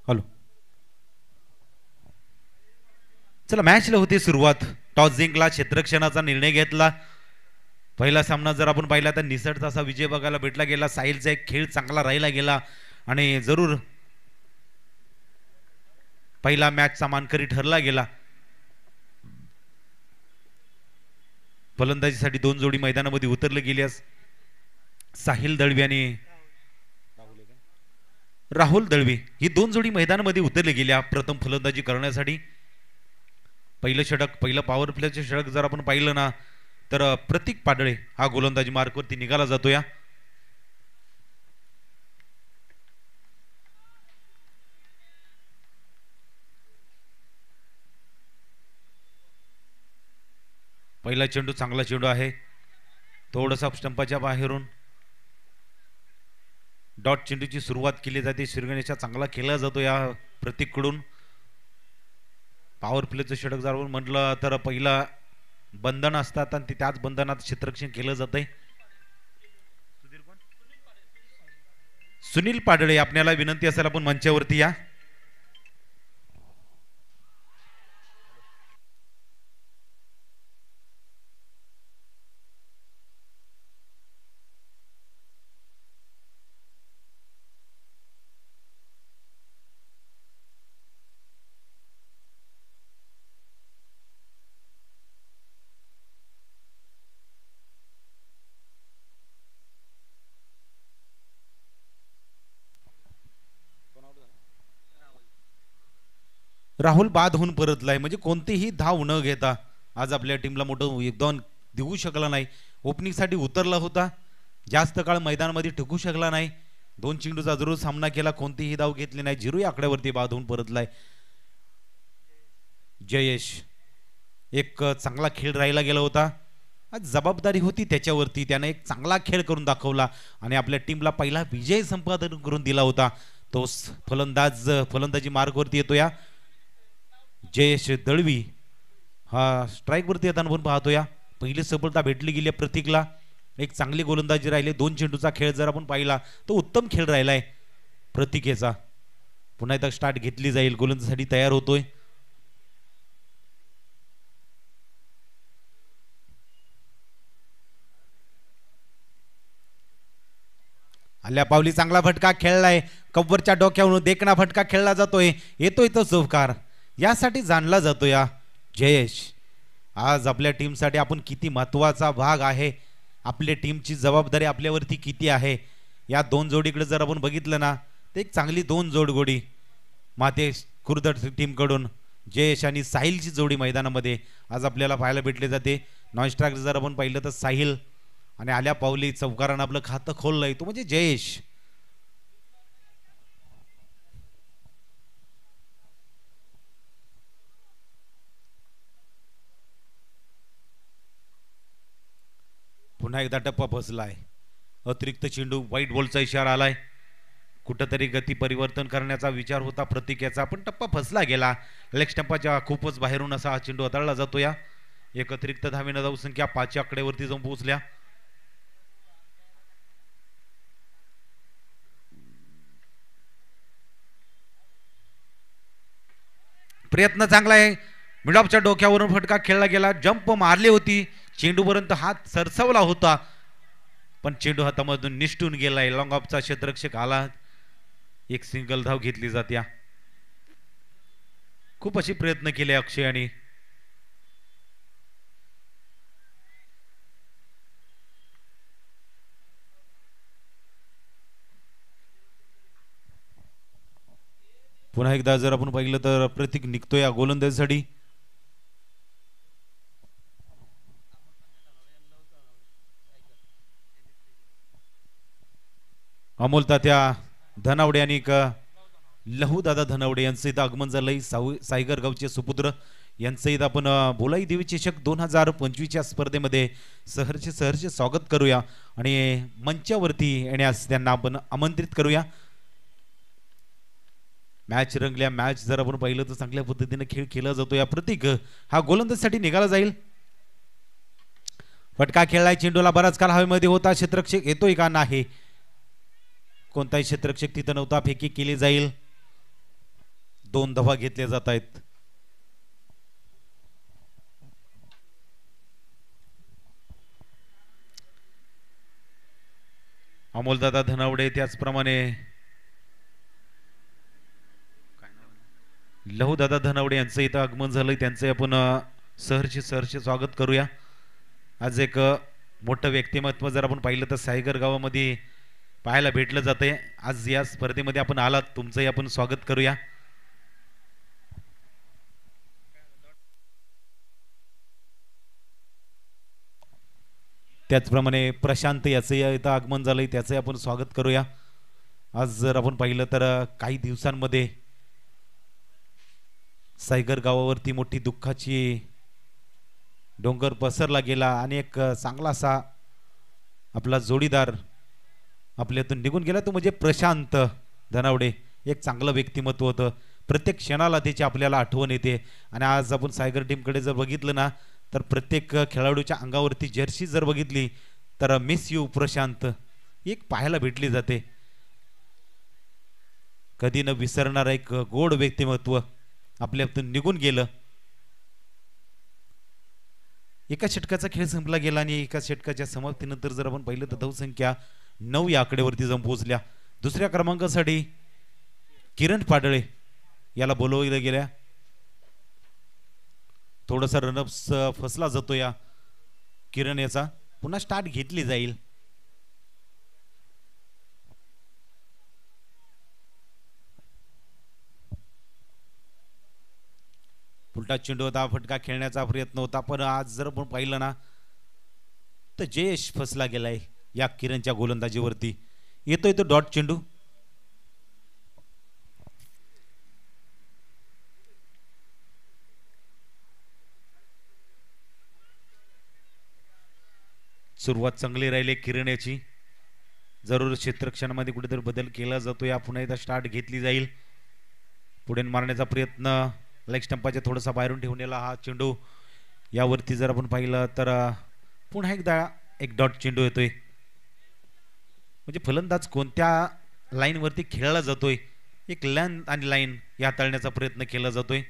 Hello. चला मॅचला होती सुरुवात. टॉस जिंकला, क्षेत्ररक्षणाचा निर्णय घेतला. पहिला सामना जर आपण पाहिला तर निसटता असा विजय बघायला भेटला गेला. साहिलचा एक खेळ चांगला राहिला गेला आणि जरूर पहिला मॅचचा मानकरी ठरला गेला. फलंदाजीसाठी दोन जोडी मैदानामध्ये उतरले गेल्यास साहिल दळवी आणि राहुल दळवी ही दोन जोडी मैदानामध्ये उतरले गेल्या प्रथम फलंदाजी करण्यासाठी. पहिलं षटक, पहिलं पॉवर प्लेचं षटक जर आपण पाहिलं ना तर प्रतीक पाडळे हा गोलंदाजी मार्कवरती निघाला जातो. या पहिला चेंडू चांगला चेंडू आहे, थोडासा स्टंपाच्या बाहेरून डॉट चेंडूची सुरुवात केली जाते. शिरगणेशा चांगला खेळला जातो या प्रतीककडून. पॉवर प्लेचं षटक जर म्हटलं तर पहिला बंधन असतात आणि त्याच बंधनात क्षेत्ररक्षण केलं जातंय. सुनील पाडळे आपल्याला विनंती असेल आपण मंचावरती या. राहुल बाद होऊन परतलाय, म्हणजे कोणतीही धाव न घेता आज आपल्या टीमला मोठं योगदान देऊ शकला नाही. ओपनिंगसाठी उतरला होता, जास्त काळ मैदानामध्ये टिकू शकला नाही. दोन चेंडूचा जरूर सामना केला, कोणतीही धाव घेतली नाही. 0 या आकड्यावरती बाद होऊन परतलाय. जयेश एक चांगला खेळ राहिला गेला होता, आज जबाबदारी होती त्याच्यावरती. त्याने एक चांगला खेळ करून दाखवला आणि आपल्या टीमला पहिला विजय संपादन करून दिला होता. तो फलंदाजी मार्गवरती येतो या. जयेश दळवी हा स्ट्राईक वरती येताना पण पाहतो या. पहिली सफलता भेटली गेली प्रतीकला. एक चांगली गोलंदाजी राहिली. दोन चेंडूचा खेळ जर आपण पाहिला तो उत्तम खेळ राहिलाय प्रतीकेचा. पुन्हा एकदा स्टार्ट घेतली जाईल, गोलंदाजीसाठी तयार होतोय. आल्या पावली चांगला फटका खेळलाय, कव्वरच्या डोक्यावरून देखणा फटका खेळला जातोय. येतोय तो चौकार, यासाठी जाणला जातो या. जयेश आज आपल्या टीमसाठी आपण किती महत्वाचा भाग आहे, आपल्या टीमची जबाबदारी आपल्यावरती किती आहे. या दोन जोडीकडे जर आपण बघितलं ना तर एक चांगली दोन जोडी माते खुर्द टीमकडून जयेश आणि साहिलची जोडी मैदानामध्ये आज आपल्याला पाहायला भेटले जाते. नॉन स्ट्राईक जर आपण पाहिलं तर साहिल आणि आल्या पावली चौकारानं आपलं खातं खोललंय तो म्हणजे जयेश. पुन्हा एकदा टप्पा फसलाय. अतिरिक्त चेंडू, वाईट बॉलचा इशारा आलाय. कुठंतरी गती परिवर्तन करण्याचा विचार होता प्रतीकेचा, पण टप्पा फसला गेला. लेग स्टंपाच्या खूपच बाहेरून असा हा चेंडू हाताळला जातो या. एक अतिरिक्त धावेनं धावसंख्या 5 आकड्यावरती जाऊन पोहोचल्या. प्रयत्न चांगला आहे. मिडॉपच्या डोक्यावरून फटका खेळला गेला. जंप मारली होती, चेंडूपर्यंत हात सरसवला होता, पण चेंडू हातामधून निष्ठून गेलाय. लॉंग ऑफचा क्षेत्ररक्षक आला, एक सिंगल धाव घेतली जात्या. खूप असे प्रयत्न केले अक्षय आणि पुन्हा एकदा जर आपण पाहिलं तर प्रतीक निघतोय या गोलंदाजीसाठी. अमोल तात्या धनावडे आणि लहू दादा धनावडे यांचं इथं आगमन झालंय. सायगर गावचे सुपुत्र यांचं इथं आपण बोलाई देवी चषक 2025च्या स्पर्धेमध्ये सहर्ष स्वागत करूया आणि मंचावरती येण्यास त्यांना आपण आमंत्रित करूया. मॅच रंगल्या. मॅच जर आपण पाहिलं तर चांगल्या पद्धतीने खेळ केला जातो. या प्रतीक हा गोलंदाजीसाठी निघाला जाईल. फटका खेळलाय, चेंडूला बराच काल हवेमध्ये होता. क्षेत्ररक्षक येतोय का नाही, कोणताही क्षेत्ररक्षक तिथं नव्हता. फेकी केली जाईल. 2 धावा घेतले जात आहेत. अमोलदादा धनावडे त्याचप्रमाणे लहूदादा धनावडे यांचं इथं आगमन झालंय. त्यांचं आपण सहर्ष स्वागत करूया. आज एक मोठं व्यक्तिमत्व जर आपण पाहिलं तर सायगर गावामध्ये पाहायला भेटलं जाते. आज या स्पर्धेमध्ये आपण आलात, तुमचंही आपण स्वागत करूया. त्याचप्रमाणे प्रशांत याचंही इथं आगमन झालंय, त्याचंही आपण स्वागत करूया. आज जर आपण पाहिलं तर काही दिवसांमध्ये सायगर गावावरती मोठी दुःखाची डोंगर पसरला गेला आणि एक चांगला असा आपला जोडीदार आपल्यातून निघून गेला, तो म्हणजे प्रशांत धनावडे. एक चांगलं व्यक्तिमत्व होतं. प्रत्येक क्षणाला त्याची आपल्याला आठवण येते. आणि आज आपण सायगर टीमकडे जर बघितलं ना तर प्रत्येक खेळाडूच्या अंगावरती जर्सी जर बघितली तर मिस यू प्रशांत एक पाहायला भेटली जाते. कधी न विसरणारा एक गोड व्यक्तिमत्व आपल्यातून निघून गेलं. एका षटकाचा खेळ संपला गेला आणि एका षटकाच्या समाप्तीनंतर जर आपण पाहिलं तर धावसंख्या 9 या आकड्यावरती जाऊन पोहोचल्या. दुसऱ्या क्रमांकासाठी किरण पाडळे याला बोलवलं गेल्या. थोडासा रनअप्स फसला जातो या किरण याचा. पुन्हा स्टार्ट घेतली जाईल. उलटा चेंडू होता, फटका खेळण्याचा प्रयत्न होता, पण आज जर आपण पाहिलं ना तर जयेश फसला गेलाय या किरणच्या गोलंदाजीवरती. येतोय तो डॉट चेंडू. सुरुवात चांगली राहिली किरण याची. जरूर क्षेत्ररक्षणामध्ये कुठेतरी बदल केला जातो. या पुन्हा एकदा स्टार्ट घेतली जाईल. पुढे मारण्याचा प्रयत्न लेग स्टंपाच्या थोडासा बाहेरून ठेवलेला हा चेंडू. यावरती जर आपण पाहिलं तर पुन्हा एकदा एक डॉट चेंडू येतोय. म्हणजे फलंदाज कोणत्या लाईन वरती खेळला जातोय, एक लाईन आणि लाईन या हाताळण्याचा प्रयत्न केला जातोय.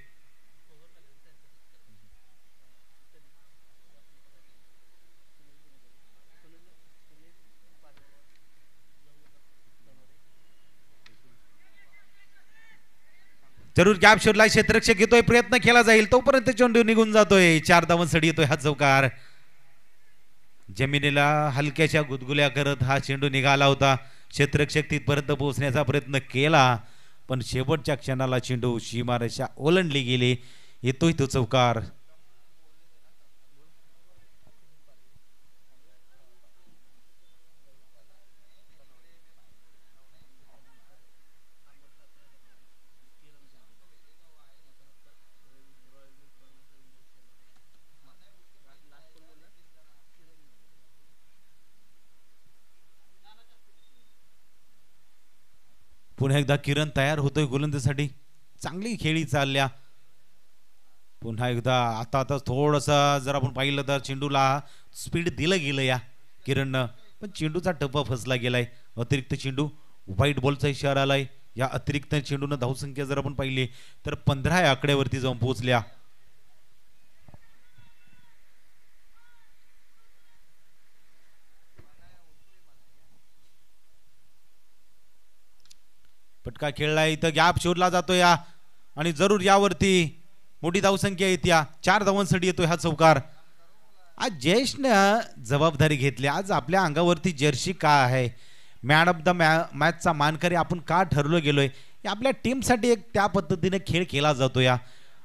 जरूर गॅप शोधला, क्षेत्ररक्षक घेतोय, प्रयत्न केला जाईल तोपर्यंत चेंडू निघून जातोय. 4 धावांसाठी येतोय हा चौकार. जमिनीला हलक्याच्या गुदगुल्या करत हा चेंडू निघाला होता. क्षेत्ररक्षक तिथपर्यंत पोहोचण्याचा प्रयत्न केला पण शेवटच्या क्षणाला चेंडू सीमारेषा ओलांडली गेली. येतोय तो चौकार. पुन्हा एकदा किरण तयार होतोय गोलंदाजीसाठी. चांगली खेळी चालल्या. पुन्हा एकदा आता थोडंसं जर आपण पाहिलं तर चेंडूला स्पीड दिलं गेलं या किरणनं, पण चेंडूचा टप्पा फसला गेलाय. अतिरिक्त चेंडू, व्हाईट बॉलचा इशारा आलाय. या अतिरिक्त चेंडूनं धावसंख्या जर आपण पाहिली तर 15 या आकड्यावरती जाऊन पोहोचल्या. फटका खेळलाय, इथं गॅप शोधला जातोय या आणि जरूर यावरती मोठी धावसंख्या येते. 4 धावांसाठी येतोय हा चौकार. आज जयेशनं जबाबदारी घेतली. आज आपल्या अंगावरती जर्सी का आहे, मॅन ऑफ द मॅचचा मानकरी आपण का ठरलो गेलोय, आपल्या टीमसाठी एक त्या पद्धतीने खेळ केला जातो या.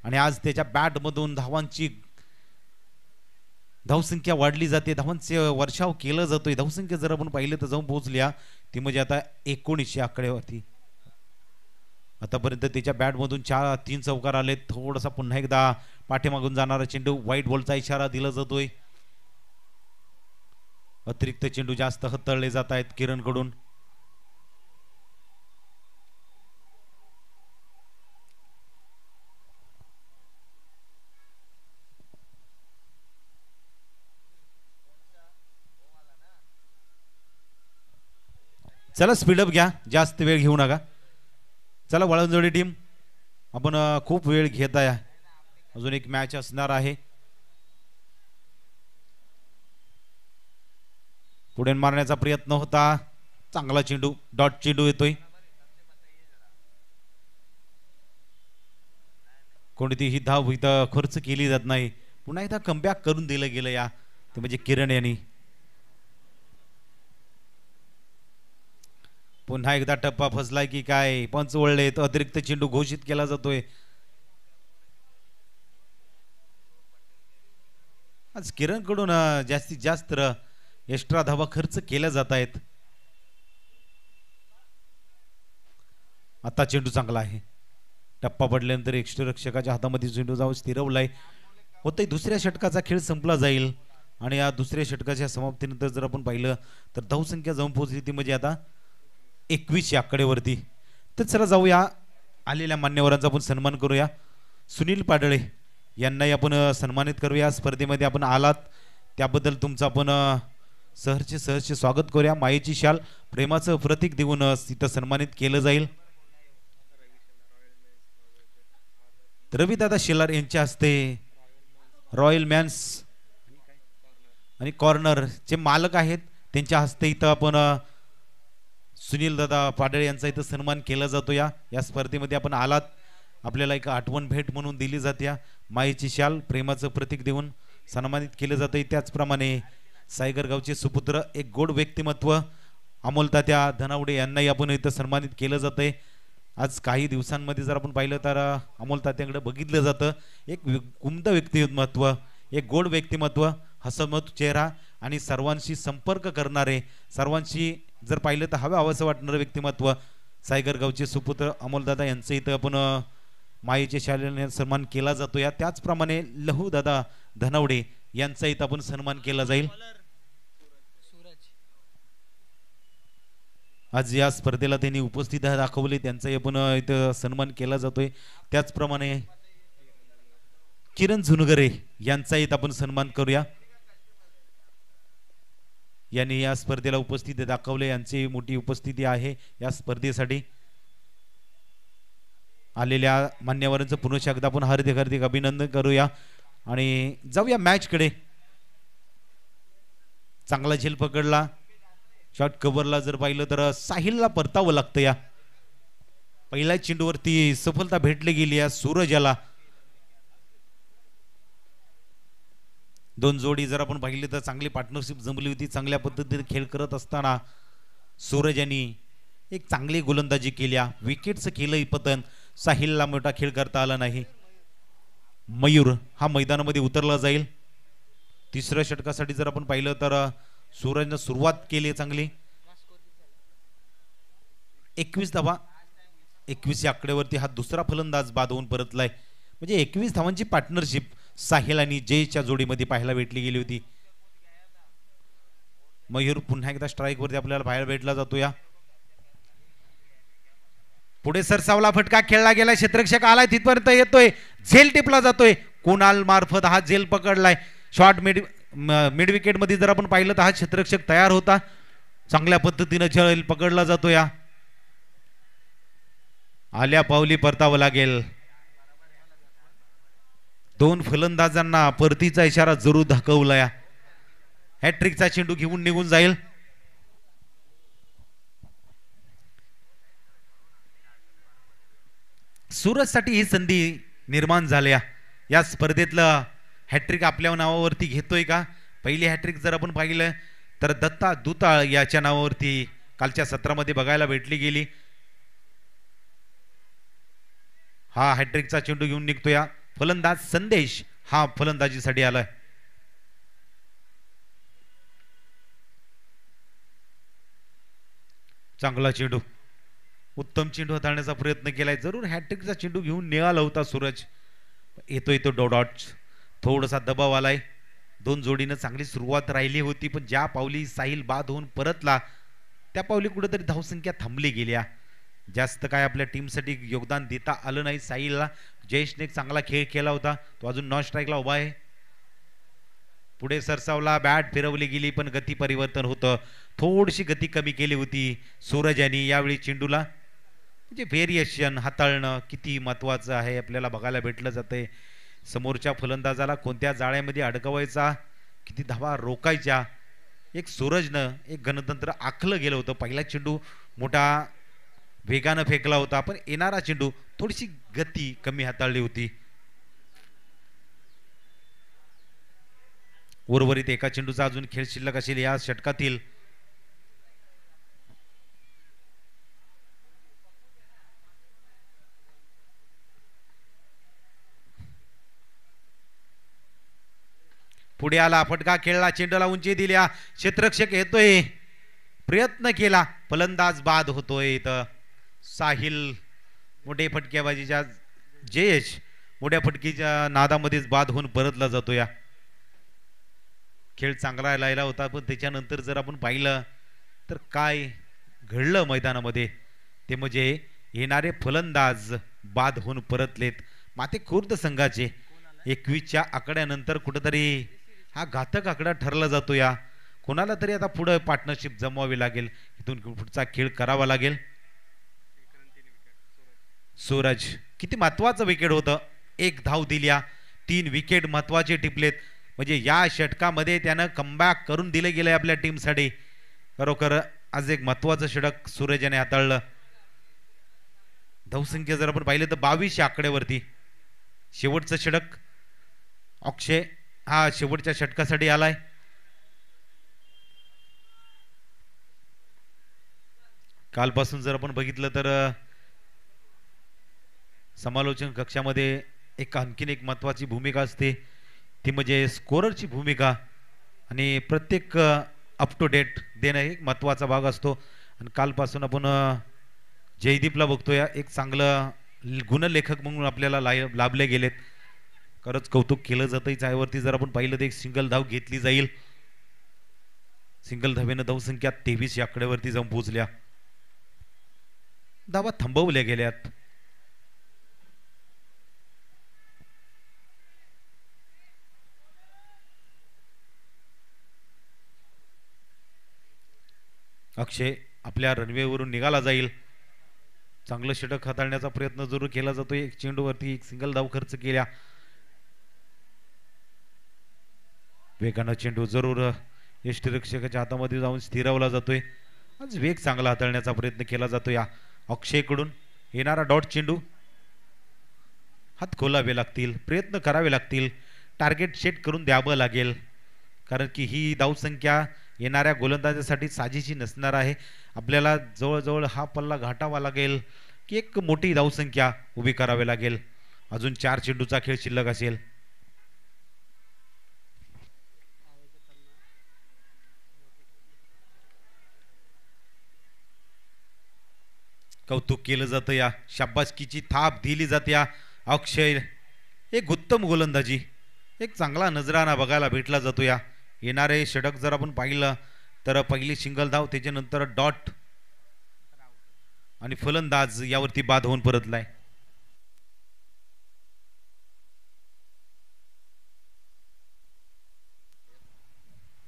आणि आज त्याच्या बॅटमधून धावांची धावसंख्या वाढली जाते, धावांचे वर्षाव केलं जातोय. धावसंख्या जर आपण पाहिलं तर जाऊन पोहोचल्या ती म्हणजे आता 19 आकड्यावरती. आतापर्यंत त्याच्या बॅटमधून 3 चौकार आले. थोडासा पुन्हा एकदा पाठीमागून जाणारा चेंडू, व्हाईट बॉलचा इशारा दिला जातोय. अतिरिक्त चेंडू जास्त हाताळले जात आहेत किरणकडून. चला स्पीडअप घ्या, जास्त वेळ घेऊ नका. चला वळणजोडी टीम आपण खूप वेळ घेत आहे. अजून एक मॅच असणार आहे. पुढे मारण्याचा प्रयत्न होता. चांगला चेंडू, डॉट चेंडू येतोय. कोणतीही धाव इथं खर्च केली जात नाही. पुन्हा एकदा कमबॅक करून दिलं गेलं या ते म्हणजे किरण यांनी. पुन्हा एकदा टप्पा फसलाय की काय? पंच वळले, तो अतिरिक्त चेंडू घोषित केला जातोय. आज किरण कडून जास्तीत जास्त एक्स्ट्रा धावा खर्च केल्या जात आहेत. आता चेंडू चांगला आहे. टप्पा पडल्यानंतर रक्षकाच्या हातामध्ये चेंडू जाऊन स्थिरवलाय. होतंय दुसऱ्या षटकाचा खेळ संपला जाईल आणि या दुसऱ्या षटकाच्या समाप्तीनंतर जर आपण पाहिलं तर धावसंख्या जाऊन पोहोचली ती म्हणजे आता 21 या आकडेवरती. तर चला जाऊया, आलेल्या मान्यवरांचा आपण सन्मान करूया. सुनील पाडळे यांनाही आपण सन्मानित करूया. स्पर्धेमध्ये आपण आलात त्याबद्दल तुमचं आपण सहर्ष स्वागत करूया. मायेची शाल, प्रेमाचं प्रतीक देऊन तिथं सन्मानित केलं जाईल. रविदादा शेलार यांच्या हस्ते रॉयल मॅन्स आणि कॉर्नर चे मालक आहेत त्यांच्या हस्ते इथं आपण सुनील दादा पाडळे यांचा इथं सन्मान केला जातो. या स्पर्धेमध्ये आपण आलात, आपल्याला एक आठवण भेट म्हणून दिली जाते. मायेची शाल, प्रेमाचं प्रतीक देऊन सन्मानित केलं जातं. त्याचप्रमाणे सायगर गावचे सुपुत्र, एक गोड व्यक्तिमत्व अमोल तात्या धनावडे यांनाही आपण इथं सन्मानित केलं जातंय. आज काही दिवसांमध्ये जर आपण पाहिलं तर अमोल तात्याकडे बघितलं जातं. एक उमद व्यक्तिमत्व, एक गोड व्यक्तिमत्व, हसमुख चेहरा आणि सर्वांशी संपर्क करणारे, सर्वांशी जर पाहिलं तर हवंसं वाटणारं व्यक्तिमत्व सायगर गावचे सुपुत्र अमोलदादा यांचं इथं आपण मायेच्या शालेने सन्मान केला जातो. त्याचप्रमाणे लहू दादा धनावडे यांचा इथं आपण सन्मान केला जाईल. आज या स्पर्धेला त्यांनी उपस्थित दाखवले, त्यांचाही आपण इथं सन्मान केला जातोय. त्याचप्रमाणे किरण झुनगरे यांचा इथं आपण सन्मान करूया. यांनी या स्पर्धेला उपस्थिती दाखवले, यांची मोठी उपस्थिती आहे या स्पर्धेसाठी. आलेल्या मान्यवरांचं पुन्हा एकदा आपण हार्दिक अभिनंदन करूया आणि जाऊया मॅच कडे. चांगला झेल पकडला, शॉट कव्हरला जर पाहिलं तर साहिलला परतावं लागतं. या पहिल्या चेंडूवरती सफलता भेटली गेली या सूरजाला. दोन जोडी जर आपण पाहिली तर चांगली पार्टनरशिप जमली होती. चांगल्या पद्धतीने खेळ करत असताना सूरज यांनी एक चांगली गोलंदाजी केल्या, विकेटचं केलं पतन. साहिलला मोठा खेळ करता आला नाही. मयूर हा मैदानामध्ये उतरला जाईल. तिसऱ्या षटकासाठी जर आपण पाहिलं तर सूरजनं सुरुवात केली चांगली. 21 धावा, 21 या आकड्यावरती हा दुसरा फलंदाज बाद होऊन परतलाय. म्हणजे 21 धावांची पार्टनरशिप साहिल आणि जयच्या जोडीमध्ये पाहायला भेटली गेली होती. मयूर पुन्हा एकदा स्ट्राईक वरती आपल्याला बाहेर भेटला जातो. या पुढे सरसावला फटका खेळला गेला, क्षेत्ररक्षक आलाय तिथपर्यंत येतोय, झेल टिपला जातोय. कुणाल मार्फत हा झेल पकडलाय. शॉर्ट मिड विकेट मध्ये जर आपण पाहिलं तर हा क्षेत्ररक्षक तयार होता. चांगल्या पद्धतीने झेल पकडला जातो. या आल्या पावली परतावं लागेल. दोन फलंदाजांना परतीचा इशारा जरूर दाखवला. या हॅट्रिकचा चेंडू घेऊन निघून जाईल. सूरजसाठी ही संधी निर्माण झाल्या. या स्पर्धेतलं हॅट्रिक आपल्या नावावरती घेतोय का? पहिली हॅट्रिक जर आपण पाहिलं तर दत्ता दुताळ याच्या नावावरती कालच्या सत्रामध्ये बघायला भेटली गेली. हा हॅट्रिकचा चेंडू घेऊन निघतोय. फलंदाज संदेश हा फलंदाजीसाठी आलाय. चांगला चेंडू, उत्तम चेंडू हाताळण्याचा प्रयत्न केलाय. जरूर हॅट्रिकचा चेंडू घेऊन निघाला होता सूरज. येतो डॉट, थोडासा दबाव आलाय. दोन जोडीनं चांगली सुरुवात राहिली होती, पण ज्या पावली साहिल बाद होऊन परतला त्या पावली कुठेतरी धावसंख्या थांबली गेल्या. जास्त काय आपल्या टीमसाठी योगदान देता आलं नाही साहिलला. जयेशने एक चांगला खेळ केला होता, तो अजून नॉन स्ट्राईकला उभा आहे. पुढे सरसावला, बॅट फिरवली गेली पण गती परिवर्तन होतं. थोडीशी गती कमी केली होती सूरज यांनी यावेळी चेंडूला. म्हणजे व्हेरिएशन हाताळणं किती महत्त्वाचं आहे आपल्याला बघायला भेटलं जाते. समोरच्या फलंदाजाला कोणत्या जाळ्यामध्ये अडकवायचा, किती धावा रोकायच्या. एक सूरजनं एक गणतंत्र आखलं गेलं होतं. पहिला चेंडू मोठा वेगानं फेकला होता, पण येणारा चेंडू थोडीशी गती कमी हाताळली होती. उर्वरित एका चेंडूचा अजून खेळ शिल्लक असेल या षटकातील. पुढे आला, फटका खेळला, चेंडूला उंची दिल्या, क्षेत्ररक्षक येतोय, प्रयत्न केला, फलंदाज बाद होतोय. इथं साहिल मोठे फटकेबाजीच्या जयेश मोठ्या फटकीच्या नादामध्येच बाद होऊन परतला जातो. या खेळ चांगला राहिला होता, पण त्याच्यानंतर जर आपण पाहिलं तर काय घडलं मैदानामध्ये ते म्हणजे येणारे फलंदाज बाद होऊन परतलेत. माते खुर्द संघाचे 21च्या आकड्यानंतर कुठेतरी हा घातक आकडा ठरला जातो. या कोणाला तरी आता पुढे पार्टनरशिप जमवावी लागेल, इथून पुढचा खेळ करावा लागेल. सूरज किती महत्वाचं विकेट होतं, एक धाव दिल्या, 3 विकेट महत्वाचे टिपलेत. म्हणजे या षटकामध्ये त्यानं कमबॅक करून दिले गेले आपल्या टीमसाठी. खरोखर आज एक महत्वाचं षटक सूरजने हाताळलं. धावसंख्या जर आपण पाहिलं तर 22 आकड्यावरती शेवटचं षटक. अक्षय हा शेवटच्या षटकासाठी आलाय. कालपासून जर आपण बघितलं तर समालोचन कक्षामध्ये आणखीन एक महत्वाची भूमिका असते, ती म्हणजे स्कोररची भूमिका. आणि प्रत्येक अप टू डेट देणं एक महत्वाचा भाग असतो. आणि कालपासून आपण जयदीपला बघतोय, एक चांगलं गुणलेखक म्हणून आपल्याला लाभले गेलेत. खरंच कौतुक केलं जातं. त्यावरती जर आपण पाहिलं तर एक सिंगल धाव घेतली जाईल. सिंगल धावेनं धावसंख्या 23 या आकड्यावरती जाऊन पोहोचल्या. धावा थांबवल्या गेल्यात. अक्षय आपल्या रनवेवरून निघाला जाईल. चांगलं षटक हाताळण्याचा प्रयत्न जरूर केला जातो. एक चेंडूवरती एक सिंगल धाव खर्च केल्या. वेगानं चेंडू जरूर यष्टिरक्षकाच्या हातामध्ये जाऊन स्थिरावला जातोय. आज वेग चांगला हाताळण्याचा प्रयत्न केला जातो. या अक्षयकडून येणारा डॉट चेंडू हात खोलावे लागतील, प्रयत्न करावे लागतील, टार्गेट सेट करून द्यावं लागेल. कारण की ही धावसंख्या येणाऱ्या गोलंदाजासाठी साजेशी नसणार आहे. आपल्याला जवळजवळ हा पल्ला घाटावा लागेल की एक मोठी धावसंख्या उभी करावी लागेल. अजून 4 चेंडूचा खेळ शिल्लक असेल. कौतुक केलं जातं. या शाबासकीची थाप दिली जाते. या अक्षय एक उत्तम गोलंदाजी, एक चांगला नजराना बघायला भेटला जातो. या येणारे षटक जर आपण पाहिलं तर पहिली सिंगल धाव, त्याच्यानंतर डॉट आणि फलंदाज यावरती बाद होऊन परतलाय.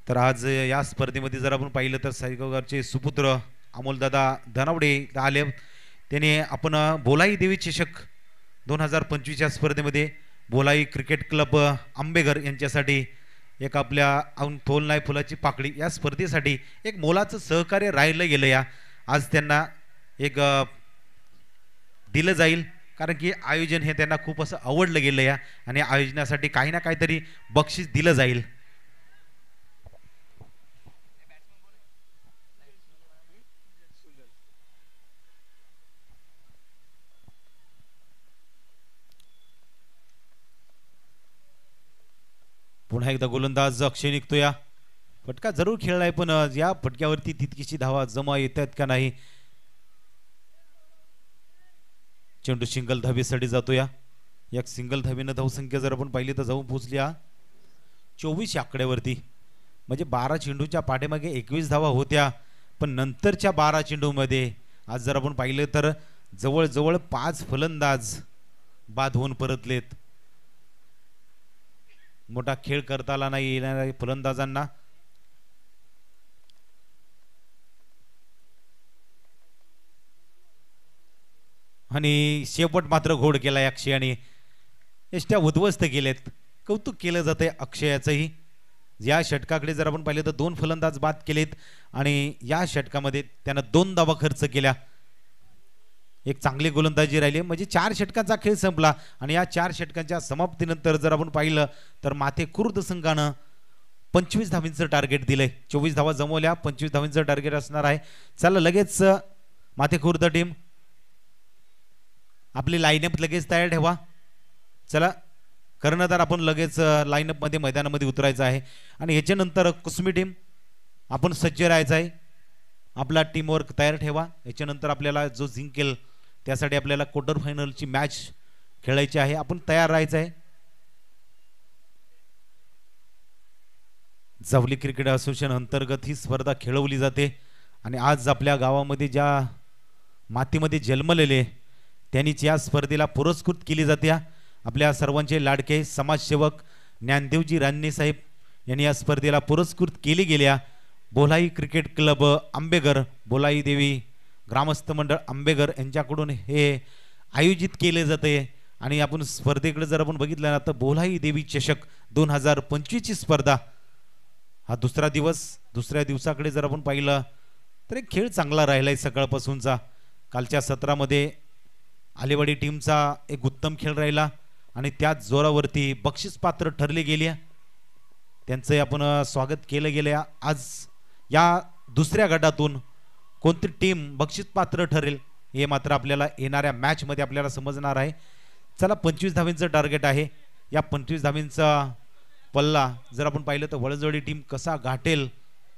तर आज या स्पर्धेमध्ये जर आपण पाहिलं तर साईगावचे सुपुत्र अमोलदादा धनावडे आले. त्याने आपण बोलाई देवी चषक 2025 स्पर्धेमध्ये बोलाई क्रिकेट क्लब आंबेघर यांच्यासाठी एक आपल्या थोल फुलाची पाकळी या स्पर्धेसाठी एक मोलाचं सहकार्य राहिलं गेलं. या आज त्यांना एक दिलं जाईल, कारण की आयोजन हे त्यांना खूप असं आवडलं गेलं. या आणि आयोजनासाठी काही ना काहीतरी बक्षीस दिलं जाईल. पुन्हा एकदा गोलंदाज अक्षय निघतो. या फटका जरूर खेळलाय, पण या फटक्यावरती तितकीशी धावा जमा येतात का नाही. चेंडू सिंगल धावेसाठी जातो. या एक सिंगल धावेनं धावसंख्या जर आपण पाहिली तर जाऊन पोहोचली 24 आकड्यावरती. म्हणजे 12 चेंडूच्या पाठीमागे 21 धावा होत्या, पण नंतरच्या 12 चेंडूमध्ये आज जर आपण पाहिलं तर जवळजवळ 5 फलंदाज बाद होऊन परतलेत. मोठा खेळ करता आला नाही येणाऱ्या फलंदाजांना. आणि शेवट मात्र घोड केला अक्षयाने, एष्ट्या उद्ध्वस्त केलेत. कौतुक केलं जाते अक्षयाचंही. या षटकाकडे जर आपण पाहिले तर 2 फलंदाज बाद केलेत आणि या षटकामध्ये त्यानं 2 धावा खर्च केल्या. एक चांगली गोलंदाजी राहिली, म्हणजे 4 षटकांचा खेळ संपला आणि या 4 षटकांच्या समाप्तीनंतर जर आपण पाहिलं तर माथे खुर्द संघानं 25 धावांचं टार्गेट दिलंय. 24 धावा जमवल्या, 25 धावांचं टार्गेट असणार आहे. चला लगेच माथे खुर्द टीम आपली लाईनअप लगेच तयार ठेवा. चला कर्णधार आपण लगेच लाईनअप मध्ये मैदानामध्ये उतरायचं आहे आणि याच्यानंतर कुसमी टीम आपण सज्ज राहायचं आहे. आपला टीमवर्क तयार ठेवा. याच्यानंतर आपल्याला जो जिंकेल त्यासाठी आपल्याला क्वार्टर फायनलची मॅच खेळायची आहे. आपण तयार राहायचं आहे. जावली क्रिकेट असोसिएशन अंतर्गत ही स्पर्धा खेळवली जाते आणि आज आपल्या गावामध्ये ज्या मातीमध्ये जन्मलेले त्यांनीच या स्पर्धेला पुरस्कृत केली जाते. आपल्या सर्वांचे लाडके समाजसेवक ज्ञानदेवजी रान्ने साहेब यांनी या स्पर्धेला पुरस्कृत केली गेल्या. बोलाई क्रिकेट क्लब आंबेघर, बोलाई देवी ग्रामस्थ मंडळ आंबेघर यांच्याकडून हे आयोजित केले जाते आणि आपण स्पर्धेकडे जर आपण बघितलं ना तर बोलाई देवी चषक 2025 ची स्पर्धा हा दुसरा दिवस. दुसऱ्या दिवसाकडे जर आपण पाहिलं तर एक खेळ चांगला राहिलाय सकाळपासूनचा. कालच्या सत्रामध्ये आलेवाडी टीमचा एक उत्तम खेळ राहिला आणि त्याच जोरावरती बक्षीस पात्र ठरले गेले. त्यांचं आपण स्वागत केलं गेले. आज या दुसऱ्या गटातून कोणती टीम बक्षीस पात्र ठरेल हे मात्र आपल्याला येणाऱ्या मॅच मध्ये आपल्याला समजणार आहे. चला 25 धावांचं टार्गेट आहे. या 25 धावांचा पल्ला जर आपण पाहिलं तर वळजोडी टीम कसा गाठेल.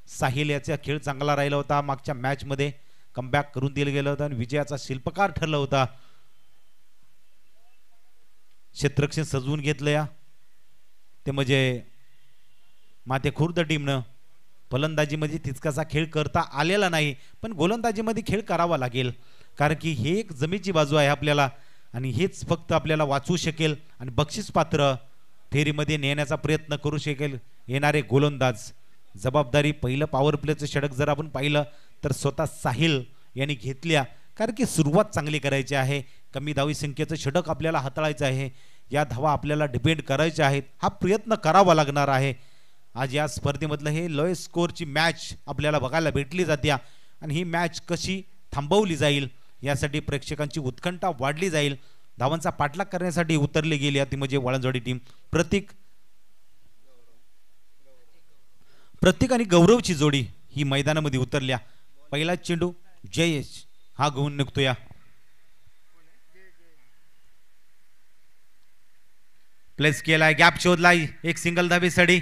साहिल याचा खेळ चांगला राहिला होता, मागच्या मॅच मध्ये कमबॅक करून दिलं गेलं होतं आणि विजयाचा शिल्पकार ठरला होता. क्षेत्ररक्षण सजवून घेतलं या ते म्हणजे माथे खुर्द टीमनं. फलंदाजीमध्ये तितकासा खेळ करता आलेला नाही पण गोलंदाजीमध्ये खेळ करावा लागेल कारण की हे एक जमेची बाजू आहे आपल्याला आणि हेच फक्त आपल्याला वाचवू शकेल आणि बक्षीस पात्र फेरीमध्ये नेण्याचा प्रयत्न करू शकेल येणारे गोलंदाज. जबाबदारी पहिलं पॉवर प्लेचं षटक जर आपण पाहिलं तर स्वतः साहिल यांनी घेतल्या कारण की सुरुवात चांगली करायची आहे. कमी धावी संख्येचं षटक आपल्याला हाताळायचं आहे. या धावा आपल्याला डिपेंड करायच्या आहेत. हा प्रयत्न करावा लागणार आहे. आज या स्पर्धेमधलं हे लो स्कोरची मॅच आपल्याला बघायला भेटली जाते आणि ही मॅच कशी थांबवली जाईल यासाठी प्रेक्षकांची उत्कंठा वाढली जाईल. धावांचा पाठलाग करण्यासाठी उतरली गेली ती म्हणजे वळणजोडी टीम. प्रतीक आणि गौरवची जोडी ही मैदानामध्ये उतरल्या. पहिला चेंडू जयेश हा घेऊन निघतो. या प्लेस केलाय, गॅप शोधलाय, एक सिंगल धावेसाठी.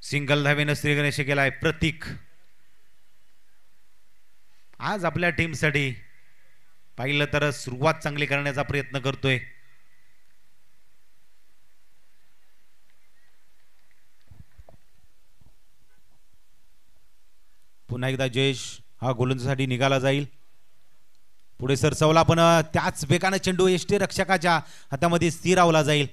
सिंगल धावेनं श्रीगणेश केलाय प्रतीक. आज आपल्या टीमसाठी पाहिलं तर सुरुवात चांगली करण्याचा प्रयत्न करतोय. पुन्हा एकदा जयेश हा गोलंदाजीसाठी निघाला जाईल. पुढे सरसवला पण त्याच वेगाने चेंडू यष्टी रक्षकाच्या हातामध्ये स्थिरावला जाईल.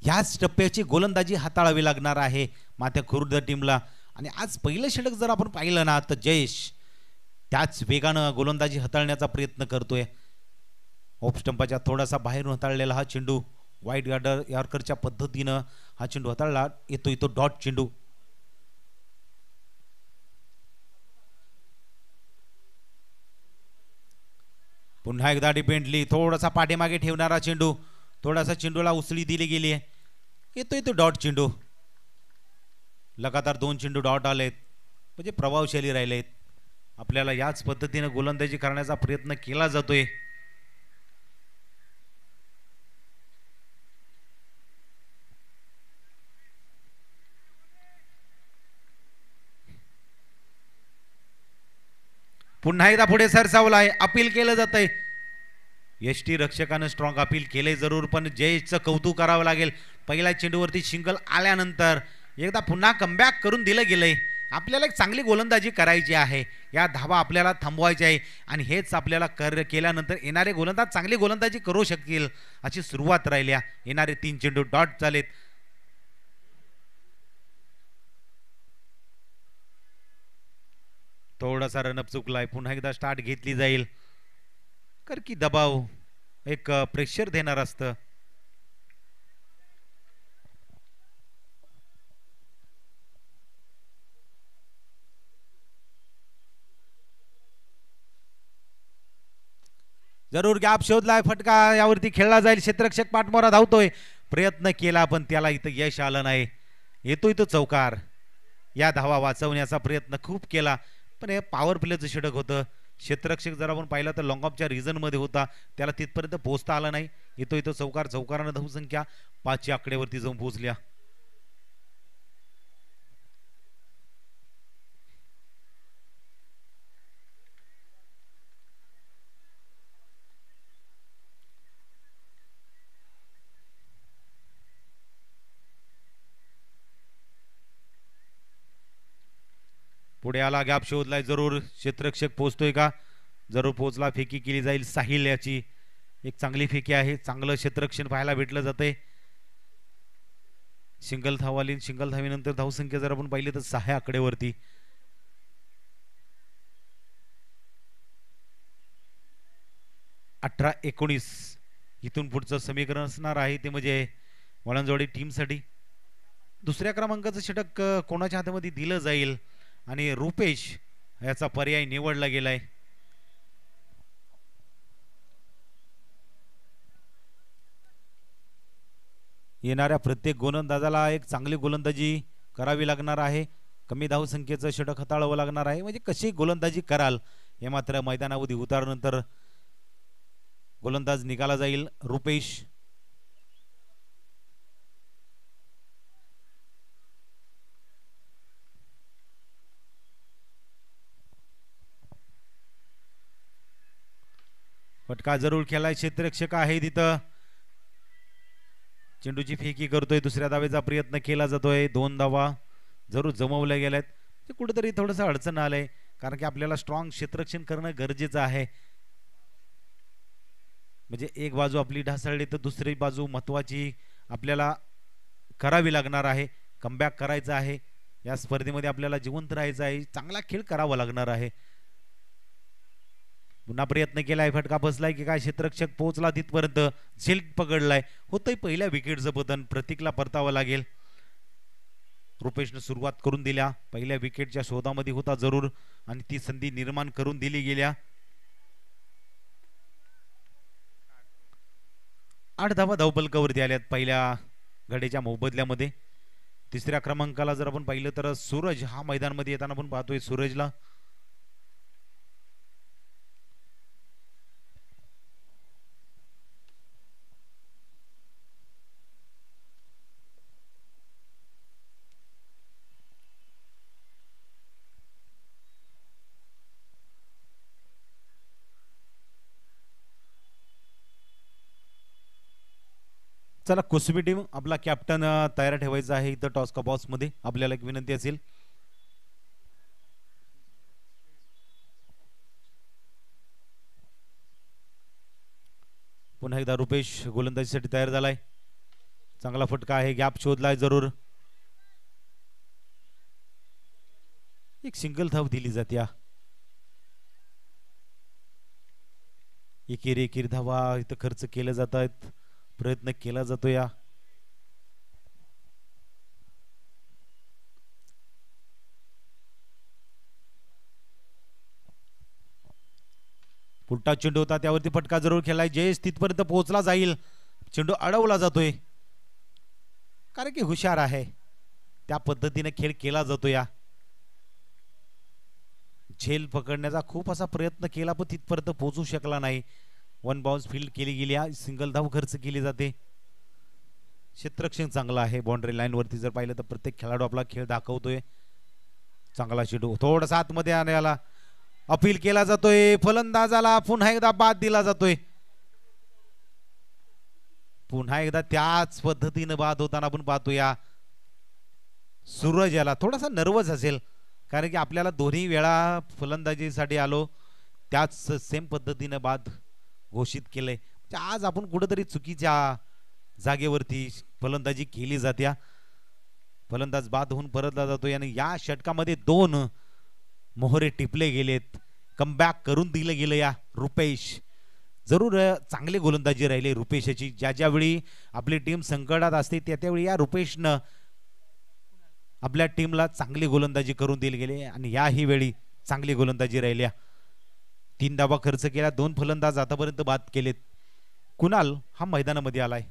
ह्याच टप्प्याची गोलंदाजी हाताळावी लागणार आहे माथ्या खुर्द टीमला आणि आज पहिलं षटक जर आपण पाहिलं ना तर जयेश त्याच वेगानं गोलंदाजी हाताळण्याचा प्रयत्न करतोय. ऑफ स्टंपाच्या थोडासा बाहेरून हाताळलेला हा चेंडू वाईट गार्डर यॉर्करच्या पद्धतीनं हा चेंडू हाताळला येतो. तो डॉट चेंडू. पुन्हा एकदा डिपेंडली थोडासा पाठीमागे ठेवणारा चेंडू. थोडासा चेंडूला उसळी दिली गेली आहे. येतोय तो डॉट चेंडू. लगातार 2 चेंडू डॉट आलेत म्हणजे प्रभावशाली राहिलेत. आपल्याला याच पद्धतीने गोलंदाजी करण्याचा प्रयत्न केला जातोय. पुन्हा एकदा पुढे सरसावलाय, अपील केलं जातंय. यष्टी रक्षकानं स्ट्रॉंग अपील केले जरूर पण जयेशचं कौतुक करावं लागेल. पहिल्या चेंडूवरती सिंगल आल्यानंतर एकदा पुन्हा कमबॅक करून दिलं गेलंय. आपल्याला एक चांगली गोलंदाजी करायची आहे. या धावा आपल्याला थांबवायच्या आहे आणि हेच आपल्याला केल्यानंतर येणारे गोलंदाज चांगली गोलंदाजी करू शकतील अशी सुरुवात राहिल्या. येणारे 3 चेंडू डॉट झालेत. थोडासा रनअप चुकलाय, पुन्हा एकदा स्टार्ट घेतली जाईल. कर की दबाव एक प्रेशर देणार असतं. जरूर गॅप शोधलाय, फटका यावरती खेळला जाईल. क्षेत्ररक्षक पाठमोरा धावतोय, प्रयत्न केला पण त्याला इथं यश आलं नाही. येतोय तो चौकार. या धावा वाचवण्याचा प्रयत्न खूप केला पण हे पॉवर प्लेचं षटक होतं. क्षेत्ररक्षक जर आपण पाहिलं तर लॉंग ऑफच्या रिझन मध्ये होता, त्याला तिथपर्यंत पोहोचता आला नाही. येतोय तो चौकार. चौकारानं धावसंख्या 5च्या आकड्यावरती जाऊन पोहोचल्या. पुढे आला, गॅप शोधलाय. जरूर क्षेत्ररक्षक पोहोचतोय का? जरूर पोहोचला. फेकी केली जाईल. साहिल याची एक चांगली फेकी आहे. चांगलं क्षेत्ररक्षण पाहायला भेटलं जाते. सिंगल धावाली. सिंगल धावीनंतर धावसंख्या जर आपण पाहिली तर 6 आकड्यावरती. अठरा 19 इथून पुढचं समीकरण असणार आहे ते म्हणजे वळणजोडी टीमसाठी. दुसऱ्या क्रमांकाचं षटक कोणाच्या हातामध्ये दिलं जाईल आणि रुपेश याचा पर्याय निवडला गेलाय. येणाऱ्या प्रत्येक गोलंदाजाला एक चांगली गोलंदाजी करावी लागणार आहे. कमी धावसंख्येचं षटक हाताळावं लागणार आहे. म्हणजे कशी गोलंदाजी कराल हे मात्र मैदानामध्ये उतरल्यानंतर गोलंदाज निघाला जाईल. रुपेश फटका जरूर केलाय. क्षेत्ररक्षक आहे तिथं. चेंडूची फेकी करतोय. दुसऱ्या धावेचा प्रयत्न केला जातोय. 2 धावा जरूर जमवल्या गेल्यात. ते कुठेतरी थोडंसं अडचण आलंय कारण की आपल्याला स्ट्रॉंग क्षेत्ररक्षण करणं गरजेचं आहे. म्हणजे एक बाजू आपली ढासळली तर दुसरी बाजू महत्वाची आपल्याला करावी लागणार आहे. कमबॅक करायचं आहे. या स्पर्धेमध्ये आपल्याला जिवंत राहायचं आहे. चांगला खेळ करावा लागणार आहे. पुन्हा प्रयत्न केलाय. फटका बसलाय की काय? क्षेत्ररक्षक पोहोचला तिथपर्यंत. झेल पकडलाय. होतंय पहिल्या विकेटचं पतन. प्रतीकला परतावं लागेल. रुपेशनं सुरुवात करून दिल्या. पहिल्या विकेटच्या शोधामध्ये होता जरूर आणि ती संधी निर्माण करून दिली गेल्या. 8 धावा धावपलकावरती आल्यात पहिल्या घडीच्या मोबदल्यामध्ये. तिसऱ्या क्रमांकाला जर आपण पाहिलं तर सूरज हा मैदानामध्ये येताना आपण पाहतोय. सूरजला चला कुसबी टीम आपला कॅप्टन तयार ठेवायचा आहे इथं टॉस का बॉक्स मध्ये. आपल्याला एक विनंती असेल. पुन्हा एकदा रुपेश गोलंदाजीसाठी तयार झालाय. चांगला फटका आहे. गॅप शोधलाय जरूर. एक सिंगल धाव दिली जाते. एकेरी एकेरी धावा इथं खर्च केले जात आहेत. प्रयत्न केला जातो. या पुलटा चेंडू होता त्यावरती फटका जरूर केलाय. जयेश तिथपर्यंत पोहोचला जाईल. चेंडू अडवला जातोय कारण की हुशार आहे. त्या पद्धतीने खेळ केला जातो. या झेल पकडण्याचा खूप असा प्रयत्न केला पण तिथपर्यंत पोहोचू शकला नाही. 1 बाउन्स फील्ड केली गेली. सिंगल धाव खर्च केली जाते. क्षेत्ररक्षण चांगला आहे. बाउंड्री लाईन वरती जर पाहिलं तर प्रत्येक खेळाडू आपला खेळ दाखवतोय. चांगला चेंडू थोडासा आतमध्ये आणायला अपील केला जातोय. फलंदाजाला पुन्हा एकदा बाद दिला जातोय. पुन्हा एकदा त्याच पद्धतीने बाद होताना आपण पाहतोया. सूरज याला थोडासा नर्वस असेल कारण की आपल्याला दोन्ही वेळा फलंदाजीसाठी आलो त्याच सेम पद्धतीने बाद घोषित केलंय. आज आपण कुठेतरी चुकीच्या जागेवरती फलंदाजी केली जाते. फलंदाज बाद होऊन परतला जातो आणि या षटकामध्ये 2 मोहरे टिपले गेलेत, कमबॅक करून दिलं गेलं या रुपेश. जरूर चांगली गोलंदाजी राहिली रुपेशची. ज्या ज्यावेळी आपली टीम संकटात असते त्या त्यावेळी या रुपेशनं आपल्या टीमला चांगली गोलंदाजी करून दिली गेली आणि याही वेळी चांगली गोलंदाजी राहिल्या. 3 धावा खर्च केला, 2 फलंदाज आतापर्यंत बाद केलेत. कुणाल हा मैदानामध्ये आलाय.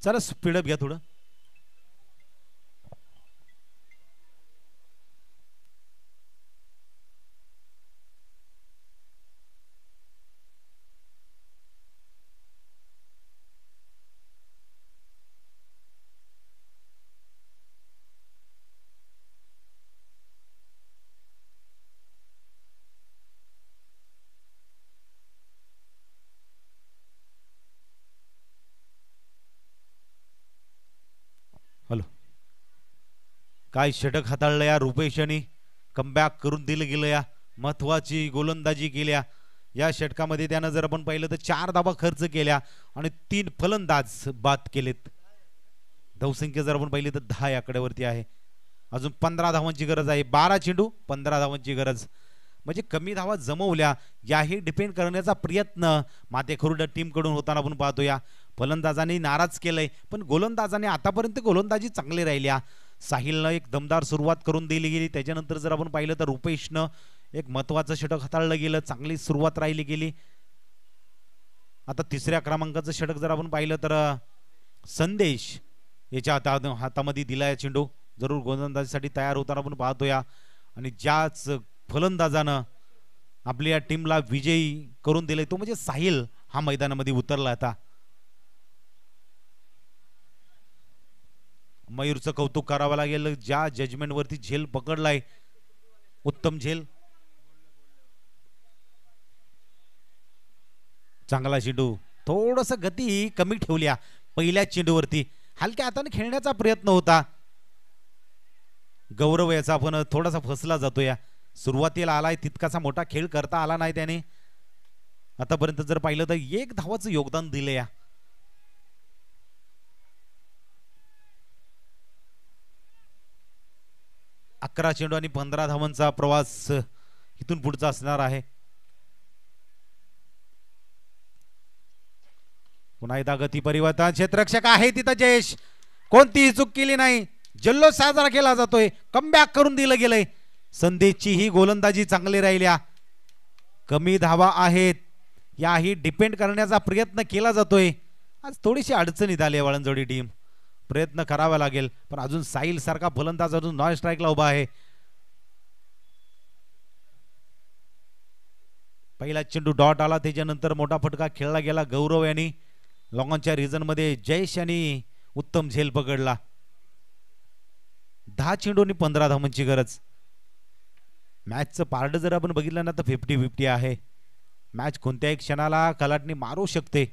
चला स्पीडअप घ्या थोडं. हॅलो. काय षटक हाताळलं या रुपेशनी. कमबॅक करून दिलं गेलं या. महत्वाची गोलंदाजी केल्या या षटकामध्ये. त्यानं जर आपण पाहिलं तर 4 धावा खर्च केल्या आणि 3 फलंदाज बाद केलेत. धावसंख्या जर आपण पाहिली तर 10 या आकड्यावरती आहे. अजून 15 धावांची गरज आहे. 12 चेंडू 15 धावांची गरज, म्हणजे कमी धावा जमवल्या याही डिपेंड करण्याचा प्रयत्न मातेखुर्द टीम कडून होताना आपण पाहतो. या फलंदाजांनी नाराज केलंय, पण गोलंदाजाने आतापर्यंत गोलंदाजी चांगली राहिल्या. साहिलनं एक दमदार सुरुवात करून दिली गेली. त्याच्यानंतर जर आपण पाहिलं तर रुपेशनं एक महत्वाचं षटक हाताळलं गेलं. चांगली सुरुवात राहिली गेली. आता 3ऱ्या क्रमांकाचं षटक जर आपण पाहिलं तर संदेश याच्या हातामध्ये दिलाय चेंडू. जरूर गोलंदाजीसाठी तयार होताना आपण पाहतो या. आणि ज्याच फलंदाजानं आपल्या टीमला विजयी करून दिले तो म्हणजे साहिल हा मैदानामध्ये उतरला. आता मयूरचं कौतुक करावं लागेल. ज्या जजमेंट वरती झेल पकडलाय, उत्तम झेल. चांगला चेंडू. थोडस गती कमी ठेवल्या पहिल्या चेंडूवरती. हलक्या हाताने खेळण्याचा प्रयत्न होता. गौरव याचा पण थोडासा फसला जातो. या सुरुवातीला आलाय तितकासा मोठा खेळ करता आला नाही त्याने. आतापर्यंत जर पाहिलं तर 1 धावाचं योगदान दिले. या 11 चेंडू आणि 15 धावांचा प्रवास इथून पुढचा असणार आहे. पुन्हा एकदा गती परिवर्तन. क्षेत्ररक्षक आहे तिथं जयेश, कोणतीही चूक केली नाही. जल्लोष साजरा केला जातोय. कमबॅक करून दिलं गेलंय. संदेशची ही गोलंदाजी चांगली राहिल्या. कमी धावा आहेत याही डिपेंड करण्याचा प्रयत्न केला जातोय. आज थोडीशी अडचणीत आली आहे वाळंजोडी टीम. प्रयत्न करावा लागेल, पण अजून साहिल सारखा फलंदाज अजून नॉन स्ट्राईकला उभा आहे. पहिला चेंडू डॉट आला, त्याच्यानंतर मोठा फटका खेळला गेला गौरव यांनी. लॉंगॉनच्या रिजन मध्ये जयेश यांनी उत्तम झेल पकडला. 10 चेंडूंनी 15 धावांची गरज. मॅचचं पारड जर आपण बघितलं ना तर 50-50 आहे. मॅच कोणत्याही क्षणाला कलाटणी मारू शकते,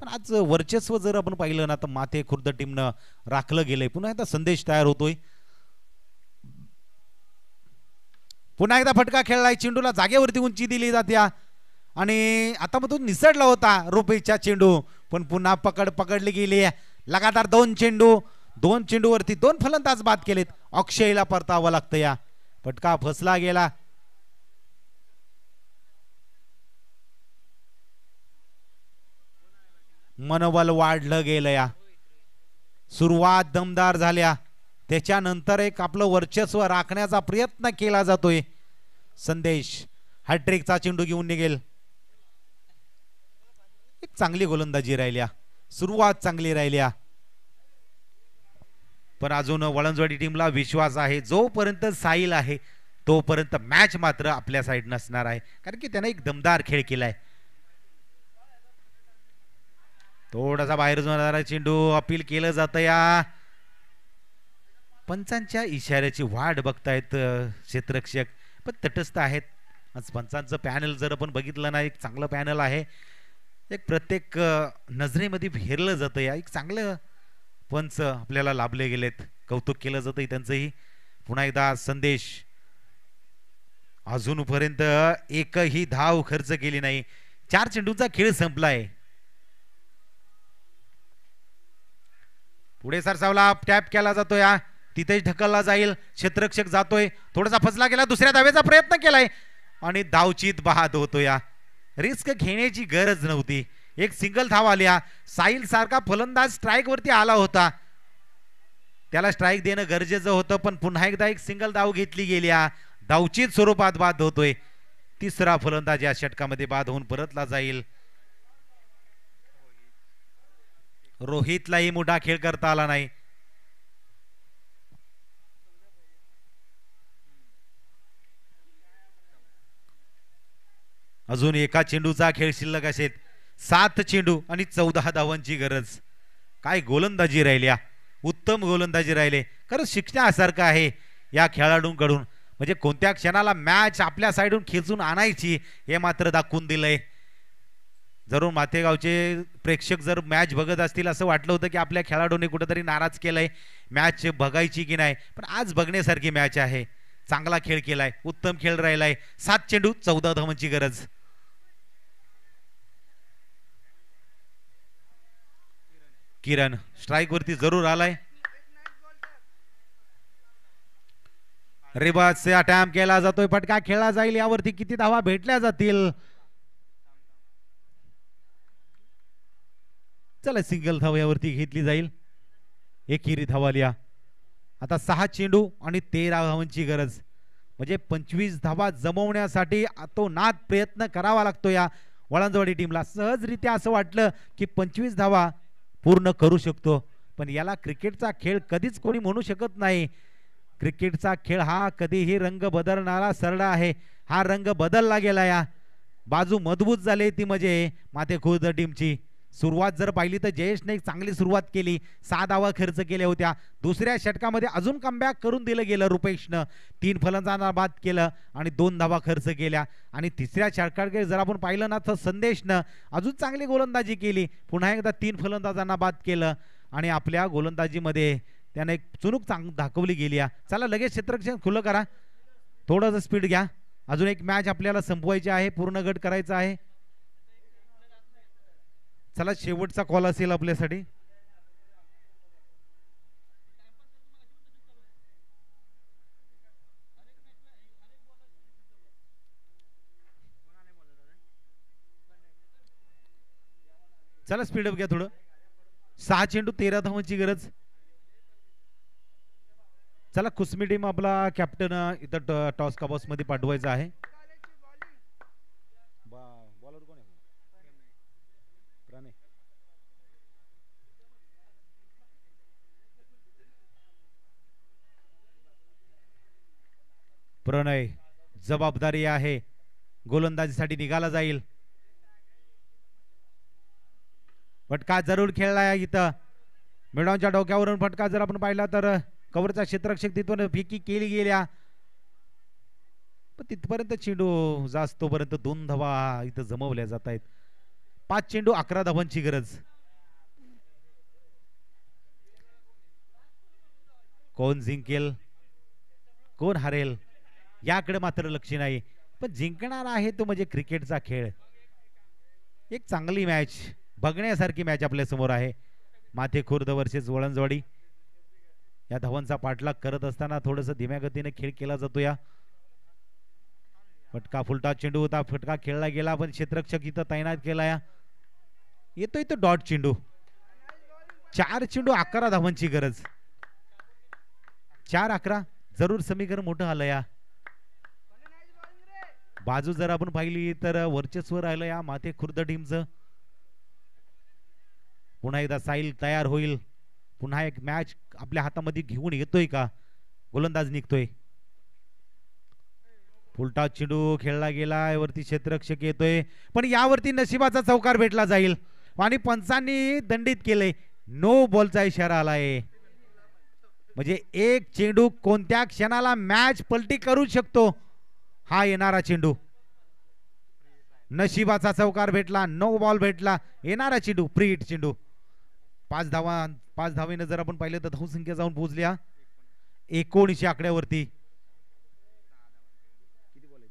पण आज वर्चस्व जर आपण पाहिलं ना तर मातेखुर्द टीमनं राखलं गेलंय. पुन्हा एकदा संदेश तयार होतोय. पुन्हा एकदा फटका खेळलाय. चेंडूला जागेवरती उंची दिली जाते आणि आता मग तो निसटला होता रुपेशचा चेंडू, पण पुन्हा पकडली गेली. लगातार 2 चेंडूवरती 2 फलंदाज बाद केलेत. अक्षयला परतावं लागतं. या फटका फसला गेला. मनोबल वाढलं गेलं. या सुरुवात दमदार झाल्या, त्याच्यानंतर एक आपलं वर्चस्व राखण्याचा प्रयत्न केला जातोय. संदेश हॅट्रिकचा चेंडू घेऊन निघेल. एक चांगली गोलंदाजी राहिल्या, सुरुवात चांगली राहिल्या, पण अजून वळंजवाडी टीमला विश्वास आहे. जोपर्यंत साहिल आहे तोपर्यंत मॅच मात्र आपल्या साइड नसणार आहे, कारण की त्याने एक दमदार खेळ केलाय. थोडासा बाहेर जाणारा चेंडू अपील केलं जातं. या पंचांच्या इशाऱ्याची वाट बघतायत क्षेत्ररक्षक, पण तटस्थ आहेत. आज पंचांचं पॅनल जर आपण बघितलं ना, एक चांगलं पॅनल आहे. एक प्रत्येक नजरेमध्ये हेरलं जातं. या एक चांगलं पंच आपल्याला लाभले गेलेत, कौतुक केलं जातं त्यांचंही. पुन्हा एकदा संदेश अजूनपर्यंत एकही धाव खर्च केली नाही. 4 चेंडूचा खेळ संपलाय. पुढे सरसावला टॅप केला जातोय, तिथेच ढकलला जाईल. क्षेत्ररक्षक जातोय, थोडासा फसला गेला. दुसऱ्या धावेचा प्रयत्न केलाय आणि धावचीत बाद होतोय. रिस्क घेण्याची गरज नव्हती. एक सिंगल धाव आल्या. साहिल सारखा फलंदाज स्ट्राईक वरती आला होता, त्याला स्ट्राईक देणं गरजेचं होतं, पण पुन्हा एकदा एक सिंगल धाव घेतली गेली. धावचीत स्वरूपात बाद होतोय. तिसरा फलंदाज या षटकामध्ये बाद होऊन परतला जाईल. रोहितलाही मोठा खेळ करता आला नाही. अजून एका चेंडूचा खेळ शिल्लक असेल. 7 चेंडू आणि 14 धावांची गरज. काय गोलंदाजी राहिल्या, उत्तम गोलंदाजी राहिले. खरंच शिकण्यासारखं आहे या खेळाडूंकडून. म्हणजे कोणत्या क्षणाला मॅच आपल्या साईडून खेचून आणायची हे मात्र दाखवून दिलंय. जरूर माथेगावचे प्रेक्षक जर मॅच बघत असतील असं वाटलं होतं की आपल्या खेळाडूंनी कुठेतरी नाराज केलंय, मॅच बघायची की नाही, पण आज बघण्यासारखी मॅच आहे. चांगला खेळ केलाय, उत्तम खेळ राहिलाय. 7 चेंडू 14 धावांची गरज. किरण स्ट्राईक वरती जरूर आलाय. रिबास अटॅम्प केला जातोय, फटका खेळला जाईल. यावरती किती धावा भेटल्या जातील? चला सिंगल धाव यावरती घेतली जाईल. एकेरी धावा आल्या. आता 6 चेंडू आणि 13 धावांची गरज. म्हणजे 25 धावा जमवण्यासाठी तो नाद प्रयत्न करावा लागतो या वळंजवाडी टीमला. सहजरित्या असं वाटलं की 25 धावा पूर्ण करू शकतो, पण याला क्रिकेटचा खेळ कधीच कोणी म्हणू शकत नाही. क्रिकेटचा खेळ हा कधीही रंग बदलणारा सरळा आहे. हा रंग बदलला गेला. या बाजू मजबूत झाली ती म्हणजे माथेखुर्द टीमची. सुरुवात जर पाहिली तर जयेशने एक चांगली सुरुवात केली. 6 धावा खर्च केल्या होत्या. दुसऱ्या षटकामध्ये अजून कमबॅक करून दिलं गेलं. रुपेशनं 3 फलंदाजांना बाद केलं आणि 2 धावा खर्च केल्या. आणि तिसऱ्या षटकाकडे जर आपण पाहिलं ना तर संदेशनं अजून चांगली गोलंदाजी केली. पुन्हा एकदा 3 फलंदाजांना बाद केलं आणि आपल्या गोलंदाजीमध्ये त्याने एक चुणूक दाखवली गेली. चला लगेच क्षेत्ररक्षण खुलं करा, थोडंसं स्पीड घ्या. अजून एक मॅच आपल्याला संपवायची आहे, पूर्ण गट करायचा आहे. चला शेवटचा कॉल असेल आपल्यासाठी. चला स्पीडअप घ्या थोडं. 6 चेंडू 13 धावांची गरज. चला कुसमी टीम आपला कॅप्टन इथं टॉस का बॉक्स मध्ये पाठवायचा आहे. बॉलर कोण आहे? प्रणय. प्रणय जबाबदारी आहे, गोलंदाजीसाठी निघाला जाईल. फटका जरूर खेळलाय इथं. मेडॉनच्या डोक्यावरून फटका जर आपण पाहिला तर कव्हरचा क्षेत्ररक्षक तिथून फेकी केली गेल्या, पण तिथपर्यंत चेंडू जास्त तोपर्यंत 2 धावा इथं जमवल्या जात आहेत. 5 चेंडू 11 धावांची गरज. कोण जिंकेल कोण हरेल याकडे मात्र लक्ष नाही, पण जिंकणार आहे तो म्हणजे क्रिकेटचा खेळ. एक चांगली मॅच, बघण्यासारखी मॅच आपल्या समोर आहे. माथेखुर्द वर्सेस वळंजवाडी. या धावांचा पाठलाग करत असताना थोडस धीम्या गतीने खेळ केला जातो. या फटका फुलटा चेंडू होता, फटका खेळला गेला, पण क्षेत्ररक्षक इथं तैनात केला. येतो इथं डॉट चेंडू. 4 चेंडू 11 धावांची गरज. 4-11 जरूर समीकरण मोठं आलं. या बाजू जर आपण पाहिली तर वर्चस्व राहिलं या माथेखुर्द टीमचं. पुन्हा एकदा साहिल तयार होईल. पुन्हा एक मॅच आपल्या हातामध्ये घेऊन येतोय का? गोलंदाज निघतोय. फुलटा चेंडू खेळला गेला, वरती क्षेत्ररक्षक येतोय, पण यावरती नशिबाचा चौकार भेटला जाईल आणि पंचांनी दंडित केले. नो बॉलचा इशारा आलाय. म्हणजे एक चेंडू कोणत्या क्षणाला मॅच पलटी करू शकतो. हा येणारा चेंडू नशिबाचा चौकार भेटला, नो बॉल भेटला. येणारा चेंडू प्री हिट चेंडू. 5 धावेनं जर आपण पाहिलं तर धावसंख्या जाऊन पोहोचल्या 19 आकड्यावरती. किती बॉल आहे?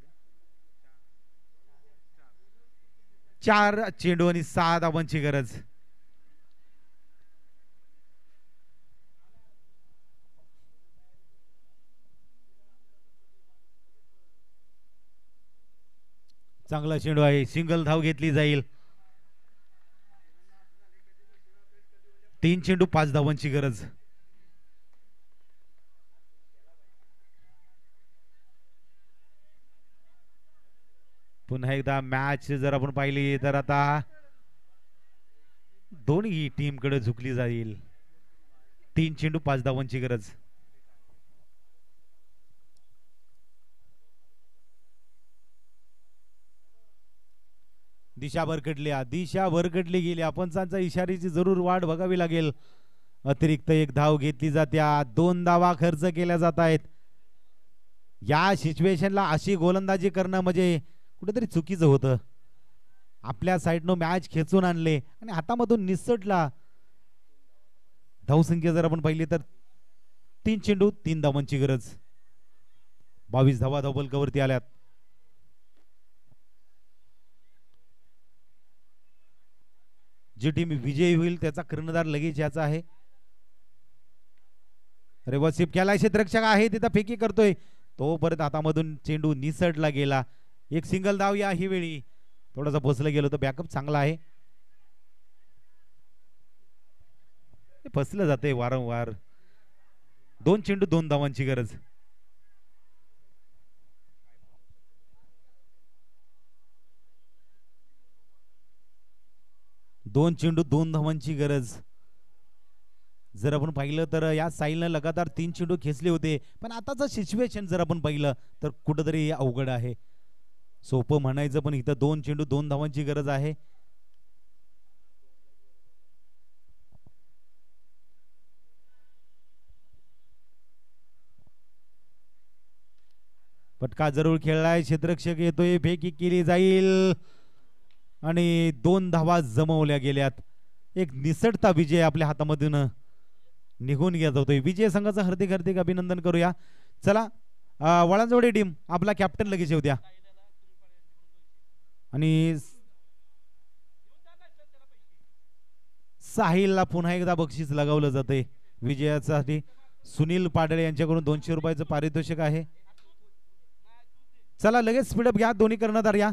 4 चेंडू आणि 6 धावांची गरज. चांगला चेंडू आहे, सिंगल धाव घेतली जाईल. 3 चेंडू 5 धावांची गरज. पुन्हा एकदा मॅच जर आपण पाहिली तर आता दोन्ही टीम कडे झुकली जाईल. 3 चेंडू 5 धावांची गरज. दिशा भरकटली गेली. पंचांचा इशाऱ्याची जरूर वाट बघावी लागेल. अतिरिक्त 1 धाव घेतली जात्या. 2 धावा खर्च केल्या जात आहेत. या सिच्युएशनला अशी गोलंदाजी करणं म्हणजे कुठेतरी चुकीचं होतं. आपल्या साईडनं मॅच खेचून आणले आणि हातामधून निसटला. धावसंख्या जर आपण पाहिली तर 3 चेंडू 3 धावांची गरज. 22 धावा धावफलकावरती आल्यात. जी टीम विजयी होईल त्याचा कर्णधार लगेच याचा आहे. रिव्हर्सिप केलाय. क्षेत्ररक्षक आहे तिथं फेकी करतोय. तो परत हातामधून चेंडू निसटला गेला. एक सिंगल धाव या ही वेळी. थोडासा फसलं गेलो तर बॅकअप चांगला आहे. फसलं जाते वारंवार. 2 चेंडू 2 धावांची गरज. 2 चेंडू 2 धावांची गरज. जर आपण पाहिलं तर या साईलनं लगातार 3 चेंडू खेचले होते, पण आताचं सिच्युएशन जर आपण पाहिलं तर कुठंतरी अवघड आहे. सोपं म्हणायचं पण इथं 2 चेंडू 2 धावांची गरज आहे. फटका जरूर खेळलाय. क्षेत्ररक्षक येतोय. फेकी केली जाईल आणि 2 धावा जमवल्या गेल्यात. एक निसटता विजय आपल्या हातामधून निघून गेला होतोय. विजय संघाचं हार्दिक हार्दिक अभिनंदन करूया. चला वळणजोडे टीम आपला कॅप्टन लगेच येऊ द्या. आणि साहिलला पुन्हा एकदा बक्षीस लगावलं जाते विजयासाठी. सुनील पाडळे यांच्याकडून 200 रुपयाचं पारितोषिक आहे. चला लगेच स्पीडअप घ्या दोन्ही कर्णधार या.